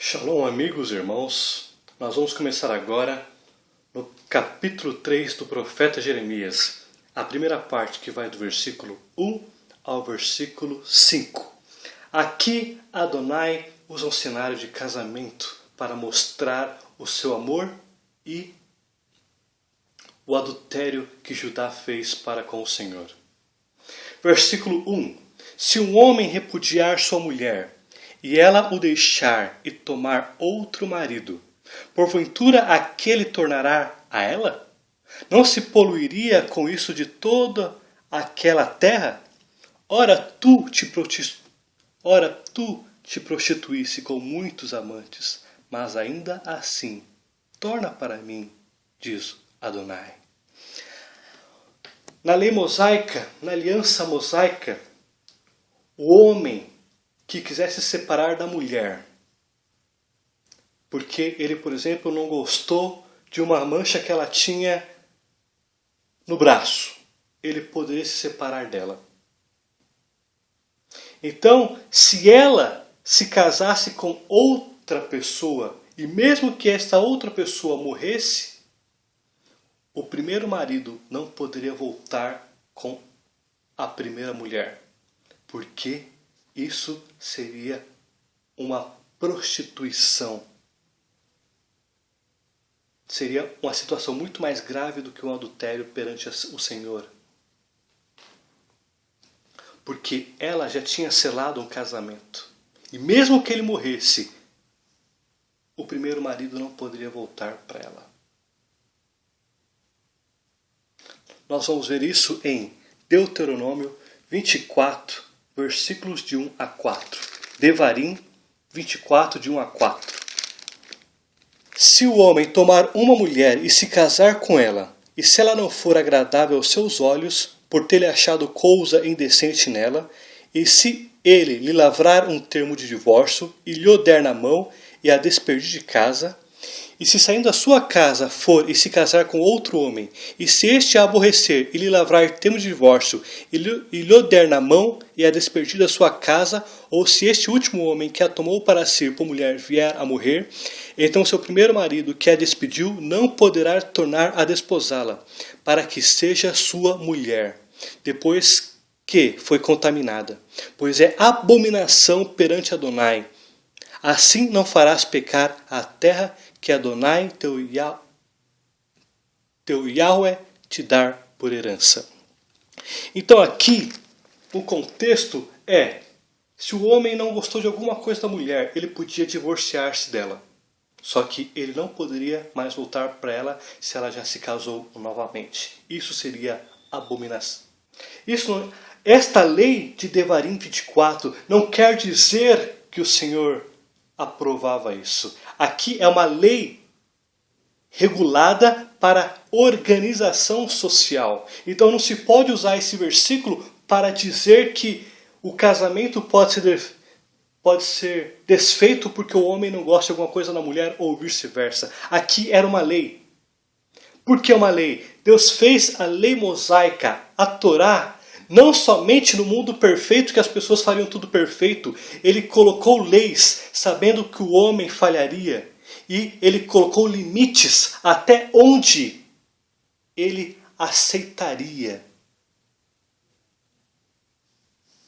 Shalom, amigos e irmãos. Nós vamos começar agora no capítulo 3 do profeta Jeremias, a primeira parte que vai do versículo 1 ao versículo 5. Aqui Adonai usa um cenário de casamento para mostrar o seu amor e o adultério que Judá fez para com o Senhor. Versículo 1. Se um homem repudiar sua mulher, e ela o deixar e tomar outro marido, porventura aquele tornará a ela? Não se poluiria com isso de toda aquela terra? Ora tu te prostituísse com muitos amantes, mas ainda assim torna para mim, diz Adonai. Na lei mosaica, na aliança mosaica, o homem que quisesse se separar da mulher, porque ele, por exemplo, não gostou de uma mancha que ela tinha no braço, ele poderia se separar dela. Então, se ela se casasse com outra pessoa, e mesmo que esta outra pessoa morresse, o primeiro marido não poderia voltar com a primeira mulher, porque isso seria uma prostituição. Seria uma situação muito mais grave do que um adultério perante o Senhor. Porque ela já tinha selado um casamento. E mesmo que ele morresse, o primeiro marido não poderia voltar para ela. Nós vamos ver isso em Deuteronômio 24, versículos de 1 a 4. Devarim 24, de 1 a 4. Se o homem tomar uma mulher e se casar com ela, e se ela não for agradável aos seus olhos, por ter-lhe achado coisa indecente nela, e se ele lhe lavrar um termo de divórcio, e lhe o der na mão, e a despedir de casa, e se saindo da sua casa for e se casar com outro homem, e se este a aborrecer e lhe lavrar termo de divórcio, e lhe o der na mão e a despedir da sua casa, ou se este último homem que a tomou para si por mulher vier a morrer, então seu primeiro marido que a despediu não poderá tornar a desposá-la, para que seja sua mulher, depois que foi contaminada, pois é abominação perante Adonai. Assim não farás pecar a terra que Adonai teu Yahweh te dar por herança. Então aqui, o contexto é, se o homem não gostou de alguma coisa da mulher, ele podia divorciar-se dela. Só que ele não poderia mais voltar para ela se ela já se casou novamente. Isso seria abominação. Esta lei de Devarim 24 não quer dizer que o Senhor aprovava isso. Aqui é uma lei regulada para organização social. Então não se pode usar esse versículo para dizer que o casamento pode ser desfeito porque o homem não gosta de alguma coisa da mulher ou vice-versa. Aqui era uma lei. Por que uma lei? Deus fez a lei mosaica, a Torá, não somente no mundo perfeito que as pessoas fariam tudo perfeito. Ele colocou leis sabendo que o homem falharia. E ele colocou limites até onde ele aceitaria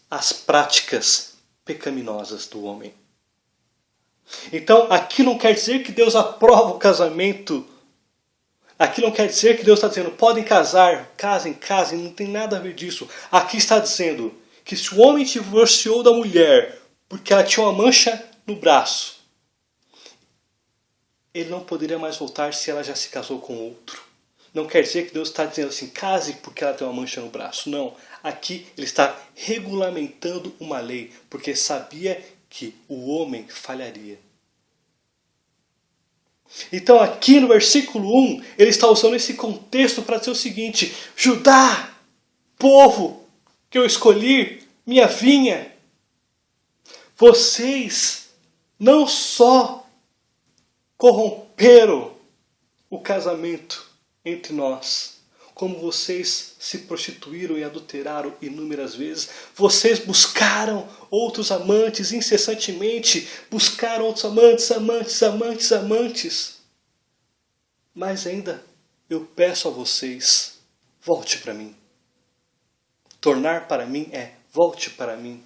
as práticas pecaminosas do homem. Então aqui não quer dizer que Deus aprova o casamento. Aqui não quer dizer que Deus está dizendo, podem casar, casem, não tem nada a ver disso. Aqui está dizendo que se o homem divorciou da mulher porque ela tinha uma mancha no braço, ele não poderia mais voltar se ela já se casou com outro. Não quer dizer que Deus está dizendo assim, case porque ela tem uma mancha no braço. Não, aqui ele está regulamentando uma lei, porque sabia que o homem falharia. Então aqui no versículo 1, ele está usando esse contexto para dizer o seguinte, Judá, povo que eu escolhi, minha vinha, vocês não só corromperam o casamento entre nós, como vocês se prostituíram e adulteraram inúmeras vezes. Vocês buscaram outros amantes incessantemente, buscaram outros amantes. Mas ainda eu peço a vocês, volte para mim. Tornar para mim é volte para mim.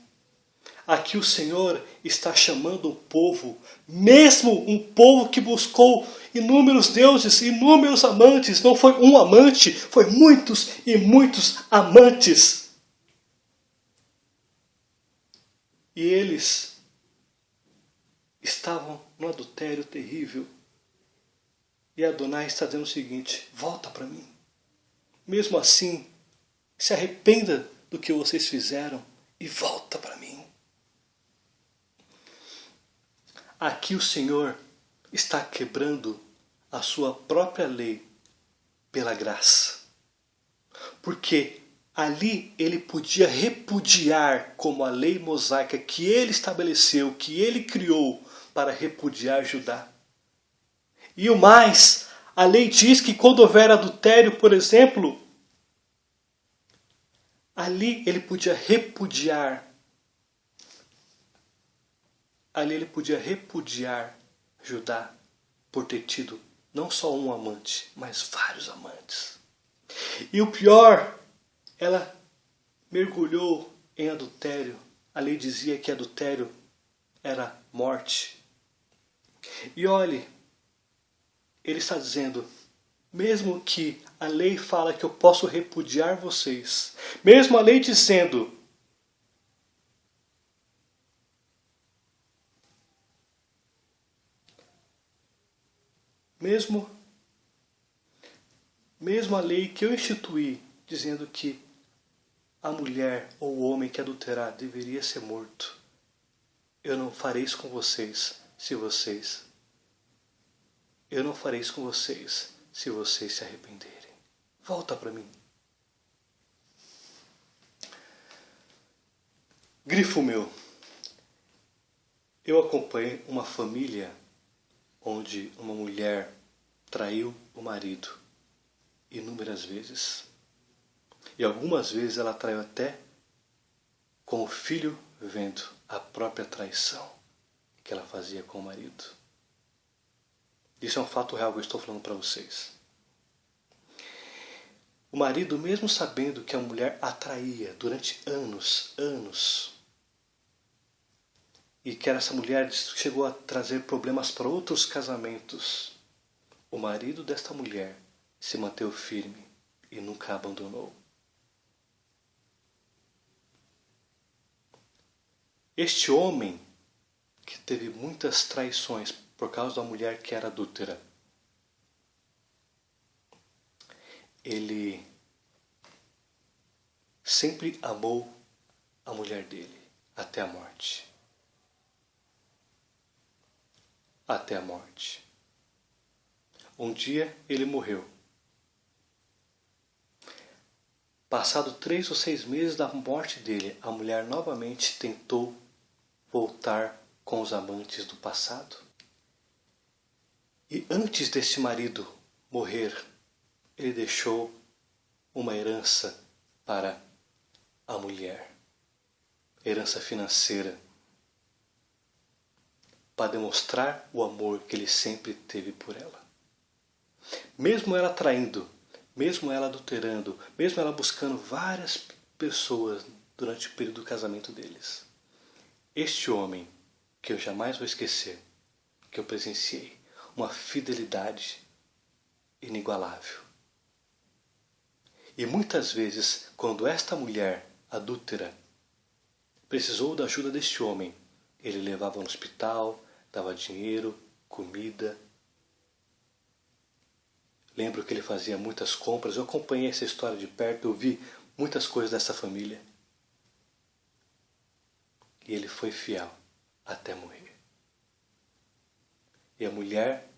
Aqui o Senhor está chamando o povo, mesmo um povo que buscou inúmeros deuses, inúmeros amantes. Não foi um amante, foi muitos e muitos amantes. E eles estavam no adultério terrível. E Adonai está dizendo o seguinte, volta para mim. Mesmo assim, se arrependa do que vocês fizeram e volta para mim. Aqui o Senhor está quebrando a sua própria lei pela graça. Porque ali ele podia repudiar como a lei mosaica que ele estabeleceu, que ele criou para repudiar Judá. E o mais, a lei diz que quando houver adultério, por exemplo, ali ele podia repudiar. Ali ele podia repudiar Judá por ter tido não só um amante, mas vários amantes. E o pior, ela mergulhou em adultério. A lei dizia que adultério era morte. E olhe, ele está dizendo, mesmo que a lei fala que eu posso repudiar vocês, mesmo a lei dizendo mesmo a lei que eu instituí, dizendo que a mulher ou o homem que adulterar deveria ser morto, eu não farei isso com vocês eu não farei isso com vocês se vocês se arrependerem. Volta para mim. Grifo meu. Eu acompanhei uma família onde uma mulher traiu o marido inúmeras vezes. E algumas vezes ela traiu até com o filho vendo a própria traição que ela fazia com o marido. Isso é um fato real que eu estou falando para vocês. O marido, mesmo sabendo que a mulher a traía durante anos, e que essa mulher chegou a trazer problemas para outros casamentos, o marido desta mulher se manteve firme e nunca a abandonou. Este homem, que teve muitas traições por causa da mulher que era adúltera, ele sempre amou a mulher dele até a morte. Até a morte. Um dia ele morreu. Passado 3 ou 6 meses da morte dele, a mulher novamente tentou voltar com os amantes do passado. E antes desse marido morrer, ele deixou uma herança para a mulher. Herança financeira. Para demonstrar o amor que ele sempre teve por ela. Mesmo ela traindo, mesmo ela adulterando, mesmo ela buscando várias pessoas durante o período do casamento deles. Este homem, que eu jamais vou esquecer, que eu presenciei, uma fidelidade inigualável. E muitas vezes, quando esta mulher adúltera precisou da ajuda deste homem, ele levava no hospital, dava dinheiro, comida. Lembro que ele fazia muitas compras. Eu acompanhei essa história de perto. Eu vi muitas coisas dessa família. E ele foi fiel até morrer. E a mulher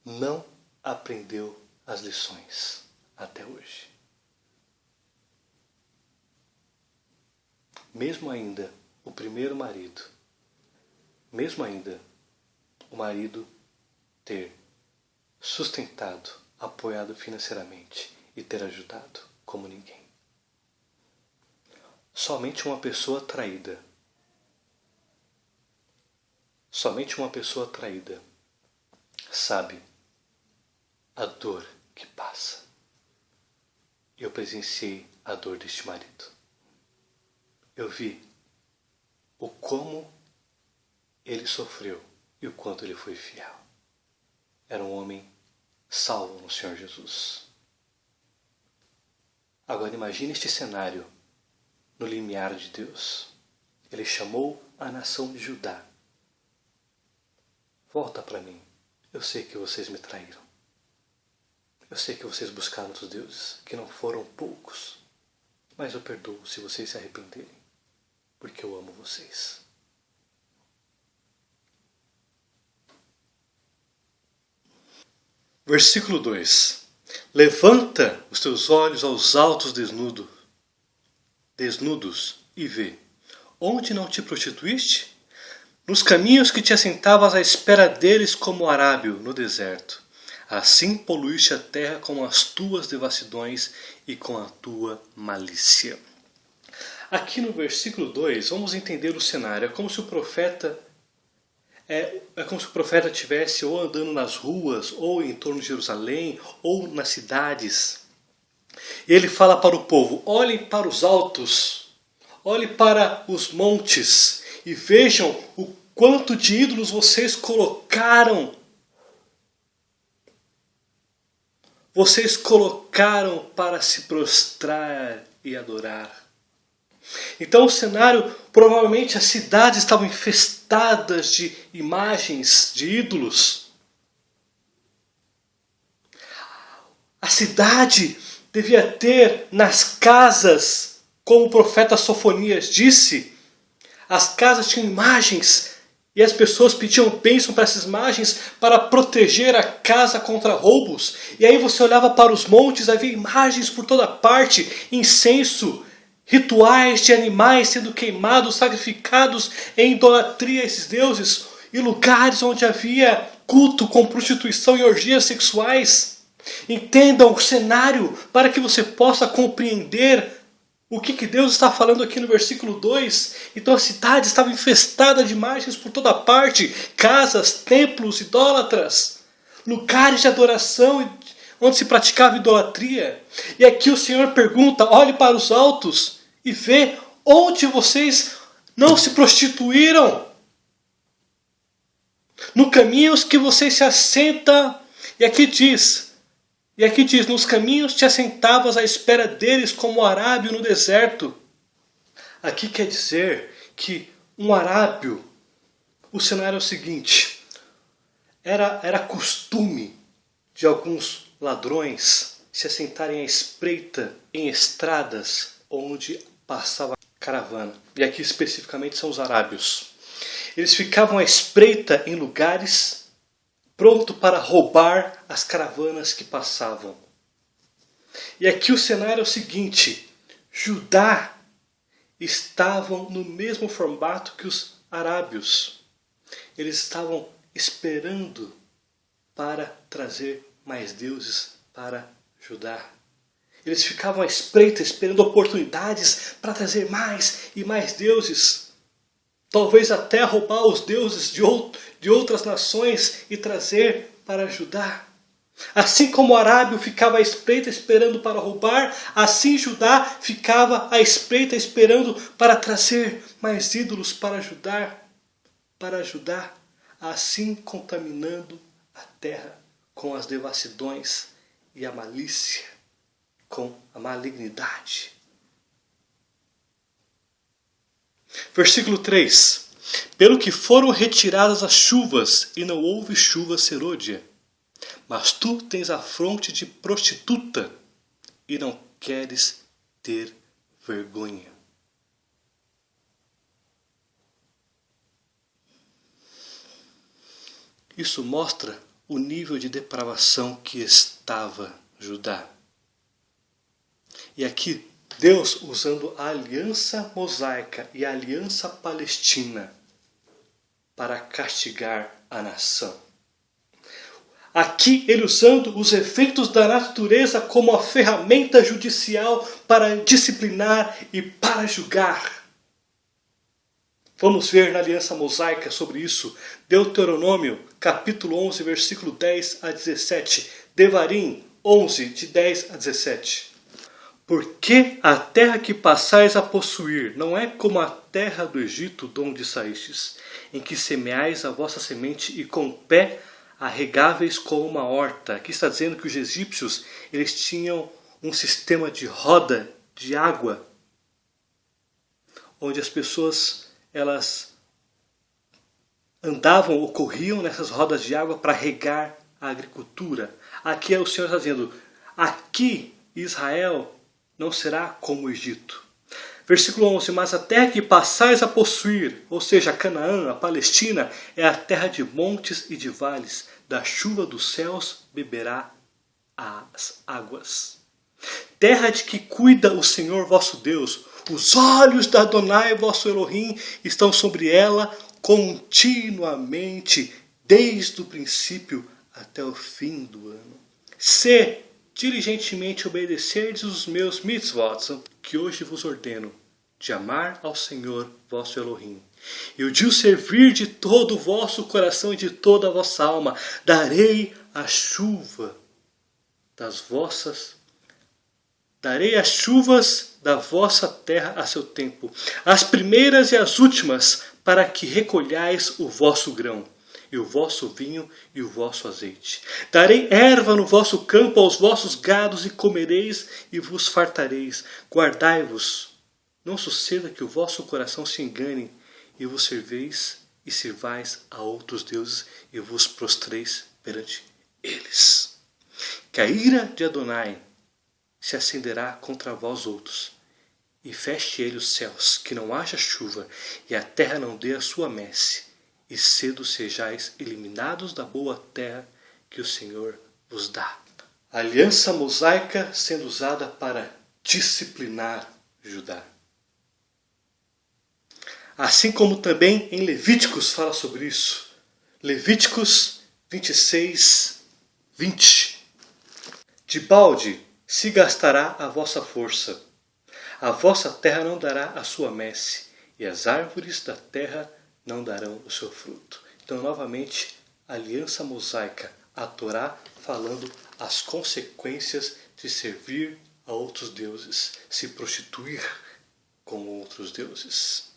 não aprendeu as lições até hoje. Mesmo ainda o primeiro marido, mesmo ainda o marido ter sustentado, apoiado financeiramente e ter ajudado como ninguém. Somente uma pessoa traída sabe a dor que passa. Eu presenciei a dor deste marido. Eu vi o como ele sofreu e o quanto ele foi fiel. Era um homem salvo no Senhor Jesus. Agora imagine este cenário no limiar de Deus. Ele chamou a nação de Judá. Volta para mim. Eu sei que vocês me traíram. Eu sei que vocês buscaram outros deuses, que não foram poucos. Mas eu perdoo se vocês se arrependerem, porque eu amo vocês. Versículo 2. Levanta os teus olhos aos altos desnudos e vê. Onde não te prostituíste? Nos caminhos que te assentavas à espera deles como arábio no deserto. Assim poluíste a terra com as tuas devassidões e com a tua malícia. Aqui no versículo 2, vamos entender o cenário. É como se o profeta estivesse ou andando nas ruas, ou em torno de Jerusalém, ou nas cidades. E ele fala para o povo: olhem para os altos, olhem para os montes e vejam o quanto de ídolos vocês colocaram. Vocês colocaram para se prostrar e adorar. Então o cenário, provavelmente as cidades estavam infestadas de imagens, de ídolos. A cidade devia ter nas casas, como o profeta Sofonias disse, as casas tinham imagens e as pessoas pediam bênção para essas imagens para proteger a casa contra roubos. E aí você olhava para os montes, havia imagens por toda parte, incenso, rituais de animais sendo queimados, sacrificados em idolatria a esses deuses, e lugares onde havia culto com prostituição e orgias sexuais. Entendam o cenário para que você possa compreender o que Deus está falando aqui no versículo 2. Então a cidade estava infestada de imagens por toda parte, casas, templos, idólatras, lugares de adoração onde se praticava idolatria. E aqui o Senhor pergunta: olhe para os altos e vê onde vocês não se prostituíram. No caminhos que vocês se assentam. E aqui diz, nos caminhos te assentavas à espera deles como arábio no deserto. Aqui quer dizer que um arábio, o cenário é o seguinte: era costume de alguns ladrões se assentarem à espreita em estradas onde passava caravana. E aqui especificamente são os arábios. Eles ficavam à espreita em lugares pronto para roubar as caravanas que passavam. E aqui o cenário é o seguinte: Judá estavam no mesmo formato que os arábios. Eles estavam esperando para trazer mais deuses para Judá. Eles ficavam à espreita, esperando oportunidades para trazer mais e mais deuses. Talvez até roubar os deuses de outras nações e trazer para Judá. Assim como o arábio ficava à espreita esperando para roubar, assim Judá ficava à espreita esperando para trazer mais ídolos para Judá, assim contaminando a terra com as devassidões e a malícia, com a malignidade. Versículo 3. Pelo que foram retiradas as chuvas, e não houve chuva serôdia. Mas tu tens a fronte de prostituta, e não queres ter vergonha. Isso mostra o nível de depravação que estava Judá. E aqui Deus usando a aliança mosaica e a aliança palestina para castigar a nação. Aqui ele usando os efeitos da natureza como a ferramenta judicial para disciplinar e para julgar. Vamos ver na aliança mosaica sobre isso. Deuteronômio, capítulo 11, versículo 10 a 17. Devarim 11, de 10 a 17. Porque a terra que passais a possuir não é como a terra do Egito, de onde saístes, em que semeais a vossa semente e com o pé arregáveis como uma horta. Aqui está dizendo que os egípcios eles tinham um sistema de roda de água, onde as pessoas elas andavam ou corriam nessas rodas de água para regar a agricultura. Aqui o Senhor está dizendo, aqui Israel não será como o Egito. Versículo 11, mas a terra que passais a possuir, ou seja, Canaã, a Palestina, é a terra de montes e de vales, da chuva dos céus beberá as águas. Terra de que cuida o Senhor vosso Deus, os olhos da Adonai vosso Elohim estão sobre ela continuamente, desde o princípio até o fim do ano. Se diligentemente obedecerdes os meus mitzvot, que hoje vos ordeno, de amar ao Senhor vosso Elohim, e o de o servir de todo o vosso coração e de toda a vossa alma, darei a chuva das vossas Darei as chuvas da vossa terra a seu tempo, as primeiras e as últimas, para que recolhais o vosso grão, e o vosso vinho e o vosso azeite. Darei erva no vosso campo aos vossos gados, e comereis e vos fartareis. Guardai-vos, não suceda que o vosso coração se engane, e vos serveis e sirvais a outros deuses, e vos prostreis perante eles. Que a ira de Adonai se acenderá contra vós outros, e feche ele os céus, que não haja chuva, e a terra não dê a sua messe, e cedo sejais eliminados da boa terra que o Senhor vos dá. A aliança mosaica sendo usada para disciplinar Judá. Assim como também em Levíticos fala sobre isso. Levíticos 26, 20. De balde se gastará a vossa força, a vossa terra não dará a sua messe, e as árvores da terra não darão o seu fruto. Então, novamente, aliança mosaica, a Torá falando as consequências de servir a outros deuses, se prostituir com outros deuses.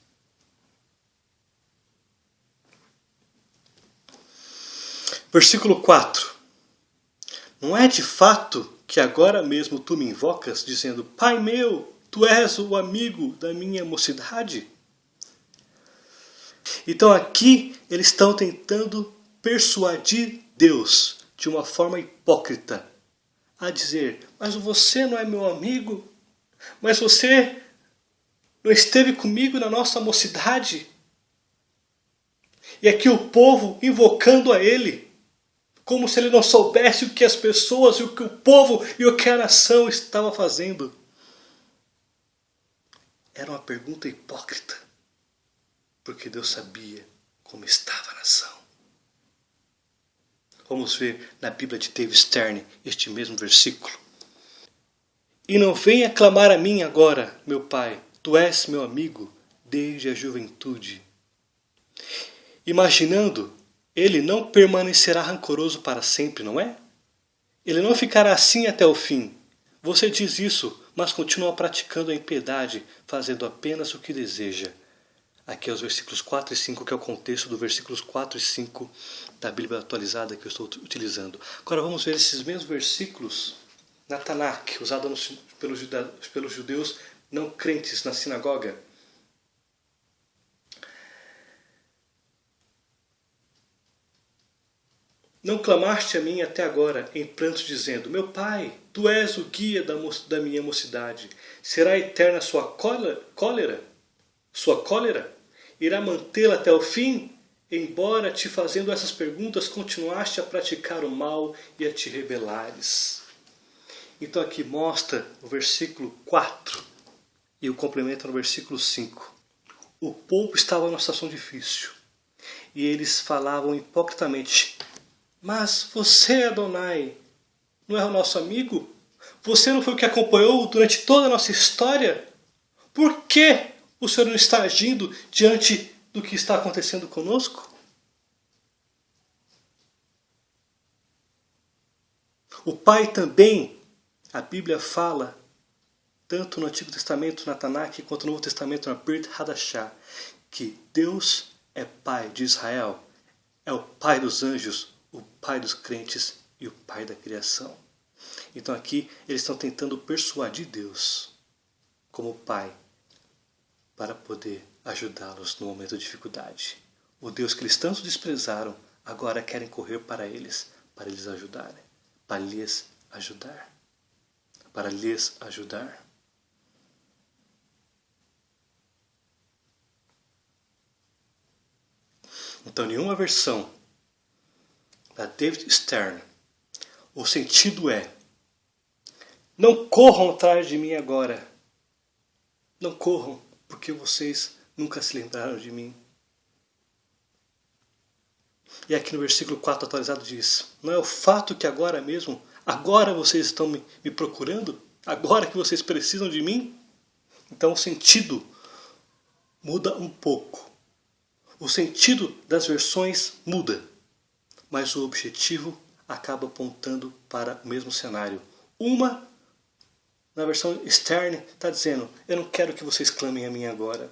Versículo 4. Não é de fato que agora mesmo tu me invocas, dizendo, Pai meu, tu és o amigo da minha mocidade? Então aqui eles estão tentando persuadir Deus de uma forma hipócrita, a dizer, mas você não é meu amigo? Mas você não esteve comigo na nossa mocidade? E aqui o povo invocando a ele, como se ele não soubesse o que as pessoas, e o que o povo e o que a nação estava fazendo. Era uma pergunta hipócrita, porque Deus sabia como estava a nação. Vamos ver na Bíblia de David Stern este mesmo versículo. E não venha clamar a mim agora, meu pai, tu és meu amigo desde a juventude. Imaginando, ele não permanecerá rancoroso para sempre, não é? Ele não ficará assim até o fim. Você diz isso, mas continua praticando a impiedade, fazendo apenas o que deseja. Aqui é os versículos 4 e 5, que é o contexto dos versículos 4 e 5 da Bíblia atualizada que eu estou utilizando. Agora vamos ver esses mesmos versículos na Tanakh, usada pelos judeus não crentes na sinagoga. Não clamaste a mim até agora, em prantos, dizendo, meu pai, tu és o guia da minha mocidade. Será eterna sua cólera? Sua cólera? Irá mantê-la até o fim? Embora te fazendo essas perguntas, continuaste a praticar o mal e a te rebelares. Então aqui mostra o versículo 4 e o complementa no versículo 5. O povo estava numa situação difícil e eles falavam hipocritamente Mas você, Adonai, não é o nosso amigo? Você não foi o que acompanhou durante toda a nossa história? Por que o Senhor não está agindo diante do que está acontecendo conosco? O Pai também, a Bíblia fala, tanto no Antigo Testamento, na Tanakh, quanto no Novo Testamento, na Brit Hadashah, que Deus é Pai de Israel, é o Pai dos anjos, o Pai dos crentes e o Pai da criação. Então aqui eles estão tentando persuadir Deus como Pai para poder ajudá-los no momento de dificuldade. O Deus que eles tanto desprezaram, agora querem correr para eles ajudarem, para lhes ajudar, para lhes ajudar. Então, nenhuma versão da David Stern, o sentido é: não corram atrás de mim agora. Não corram, porque vocês nunca se lembraram de mim. E aqui no versículo 4 atualizado diz: não é o fato que agora mesmo, agora vocês estão me procurando? Agora que vocês precisam de mim? Então o sentido muda um pouco. O sentido das versões muda, mas o objetivo acaba apontando para o mesmo cenário. Uma, na versão Stern, está dizendo: eu não quero que vocês clamem a mim agora,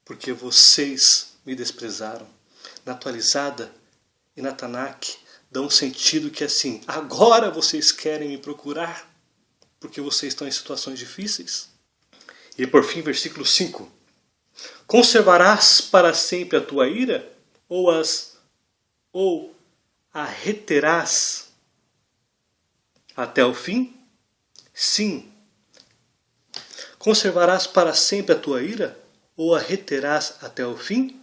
porque vocês me desprezaram. Na atualizada e na Tanakh, dá um sentido que é assim: agora vocês querem me procurar, porque vocês estão em situações difíceis. E por fim, versículo 5. Conservarás para sempre a tua ira? Ou a reterás até o fim? Sim. Conservarás para sempre a tua ira? Ou a reterás até o fim?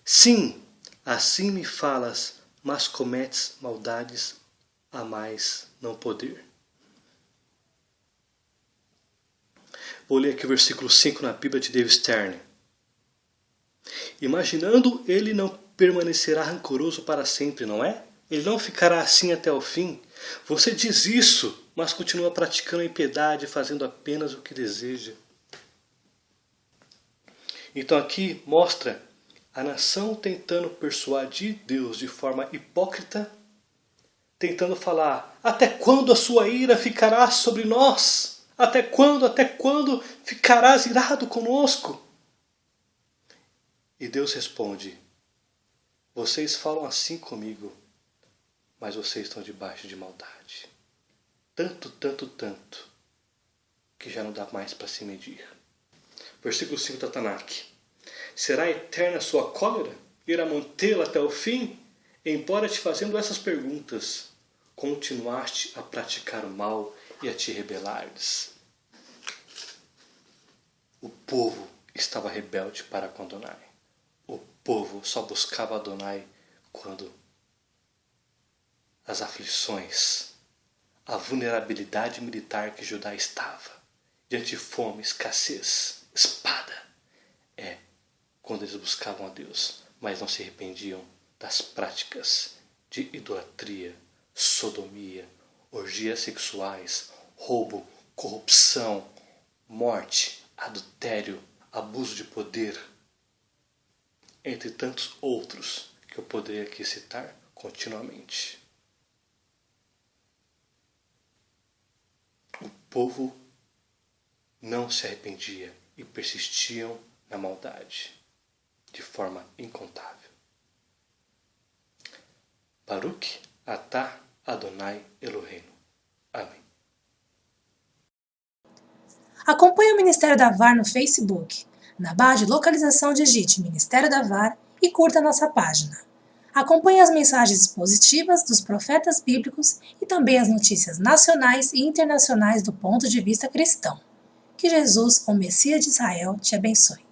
Sim, assim me falas, mas cometes maldades a mais não poder. Vou ler aqui o versículo 5 na Bíblia de David Stern. Imaginando, ele não permanecerá rancoroso para sempre, não é? Ele não ficará assim até o fim. Você diz isso, mas continua praticando a impiedade, fazendo apenas o que deseja. Então aqui mostra a nação tentando persuadir Deus de forma hipócrita, tentando falar: até quando a sua ira ficará sobre nós? Até quando ficarás irado conosco? E Deus responde: vocês falam assim comigo, mas vocês estão debaixo de maldade. Tanto, que já não dá mais para se medir. Versículo 5 da Tanakh. Será eterna a sua cólera? Irá mantê-la até o fim? Embora te fazendo essas perguntas, continuaste a praticar o mal e a te rebelares. O povo estava rebelde para com Adonai. O povo só buscava Adonai quando as aflições, a vulnerabilidade militar que Judá estava, diante de fome, escassez, espada, quando eles buscavam a Deus, mas não se arrependiam das práticas de idolatria, sodomia, orgias sexuais, roubo, corrupção, morte, adultério, abuso de poder, entre tantos outros que eu poderia aqui citar continuamente. O povo não se arrependia e persistiam na maldade de forma incontável. Baruch atah Adonai Eloheinu. Amém. Acompanhe o Ministério da VAR no Facebook, na barra de localização digite Ministério da VAR e curta nossa página. Acompanhe as mensagens positivas dos profetas bíblicos e também as notícias nacionais e internacionais do ponto de vista cristão. Que Jesus, o Messias de Israel, te abençoe.